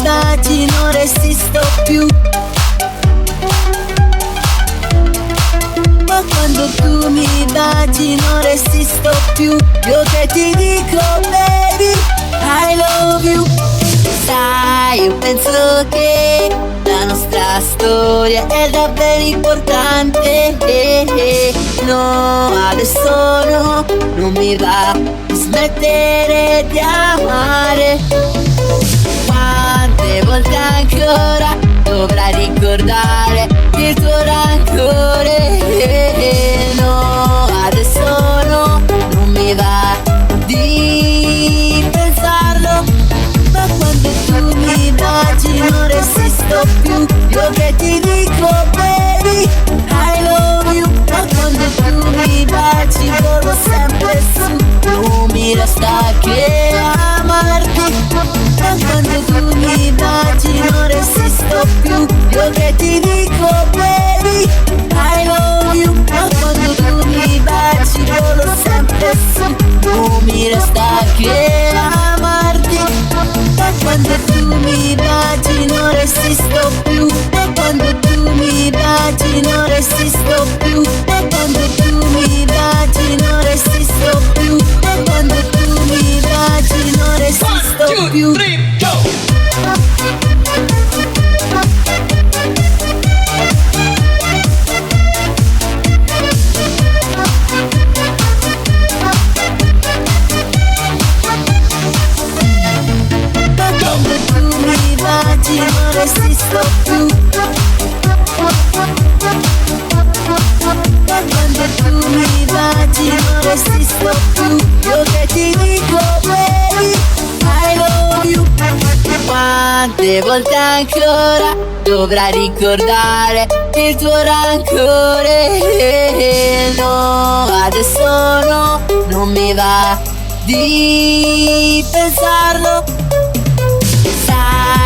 baci non resisto più. Ma quando tu mi baci non resisto più. Io che ti dico baby I love you. Sai, io penso che la nostra storia è davvero importante. No, adesso no, non mi va di smettere di amare. Quante volte ancora dovrai ricordare il tuo rancore. No, adesso no, non mi va di pensarlo. Ma quando tu mi baci non resisto più. Io che ti dico baby I love you. Ma quando tu mi baci volo sempre su. Non mi resta che amarti. Ma quando tu mi baci non resisto più. Io che ti dico baby I love you. Ma quando tu mi baci volo sempre su. Non mi resta che amarti. Ma quando tu mi baci non resisto più. Ma quando tu mi baci non resisto più. Ma quando tu mi baci non resisto più. Ma quando tu mi baci non resisto più. 1, 2, 3, go! Non resisto più. Ma quando tu mi baci non resisto più. Io che ti dico baby I love you. Quante volte ancora dovrai ricordare il tuo rancore. No, adesso no, non mi va di pensarlo.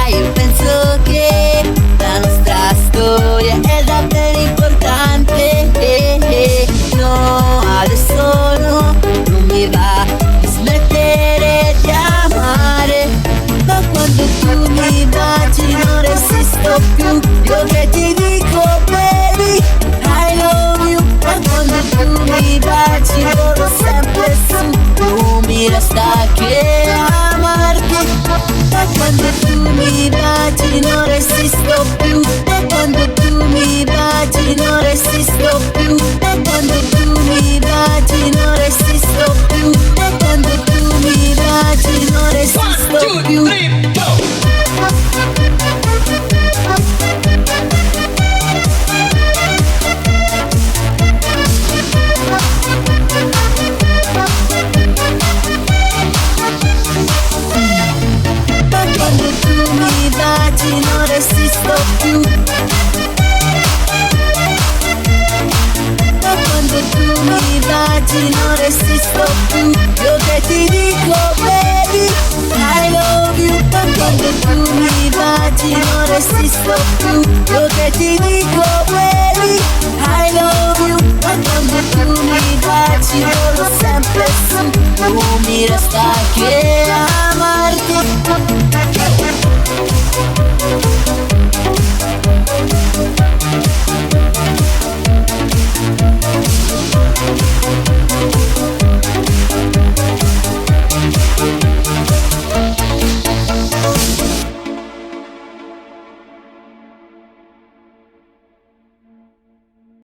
Io penso che la nostra storia è davvero importante. No, adesso no, non mi va di smettere di amare. Ma quando tu mi baci non resisto più. Io che ti dico baby I love you. Ma quando tu mi baci volo sempre su. Non mi resta che amarti. Ma quando tu mi baci non resisto più. Ma quando tu mi baci non resisto più. Ma quando tu mi baci non resisto più. Ma quando tu mi baci non resisto più. 1, 2, 3, go! Non resisto più. Ma quando tu mi baci non resisto più. Io che ti dico baby I love you. Ma quando tu mi baci non resisto più. Io che ti dico baby I love you. Ma quando tu mi baci volo sempre su. Non mi resta che amarti.